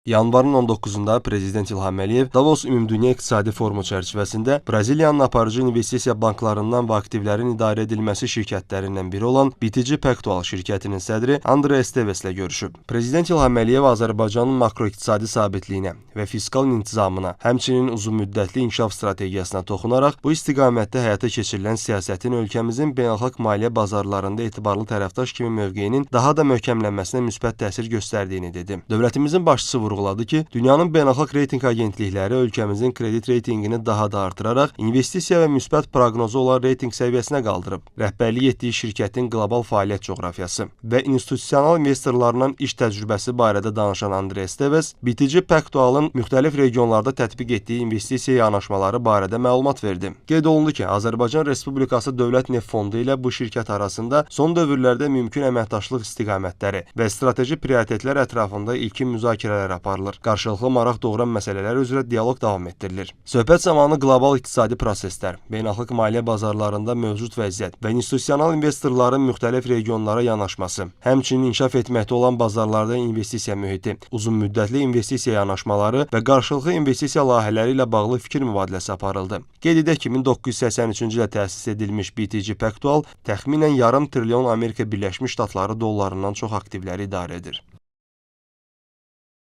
Yanvarın 19-da Prezident İlham Əliyev Davos Ümumdünya İqtisadi Forumu çərçivəsində Braziliyanın aparıcı investisiya banklarından və aktivlərin idarə edilməsi şirkətlərindən biri olan BTG Pactual şirkətinin sədri Andre Esteveslə görüşüb. Prezident İlham Əliyev Azərbaycanın makroiqtisadi sabitliyinə və fiskal intizamına, həmçinin uzunmüddətli inkişaf strategiyasına toxunaraq bu istiqamətdə həyata keçirilən siyasətin ölkəmizin beynəlxalq maliyyə bazarlarında etibarlı tərəfdaş kimi mövqeyinin daha da möhkəmlənməsinə müsbət təsir göstərdiyini dedi. Dövlətimizin başçısı vurğuladı ki, dünyanın beynəlxalq reytinq agentlikləri ölkəmizin kredit reytinqini daha da artıraraq investisiya və müsbət proqnozu olan reytinq səviyyəsinə qaldırıb. Rəhbərlik etdiyi şirkətin qlobal fəaliyyət coğrafiyası və institusional investorlarla iş təcrübəsi barədə danışan Andre Esteves, BTG Pactualın müxtəlif regionlarda tətbiq etdiyi investisiya yanaşmaları barədə məlumat verdi. Qeyd olundu ki, Azərbaycan Respublikası Dövlət Neft Fondu ilə bu şirkət arasında son dövrlərdə mümkün əməkdaşlıq istiqamətləri və strateji prioritetlər ətrafında ilkin müzakirələr aparılır. Qarşılıqlı maraq doğuran məsələlər üzrə dialoq davam etdirilir. Söhbət zamanı qlobal iqtisadi proseslər, beynəlxalq maliyyə bazarlarında mövcud vəziyyət və institusional investorların müxtəlif regionlara yanaşması, həmçinin inkişaf etməkdə olan bazarlarda investisiya mühiti, uzunmüddətli investisiya yanaşmaları və qarşılıqlı investisiya layihələri ilə bağlı fikir mübadiləsi aparıldı. Qeyd edək ki, 1983-cü ildə təsis edilmiş BTG Pactual təxminən yarım trilyon Amerika Birləşmiş Ştatları dollarından çox aktivləri idarə edir.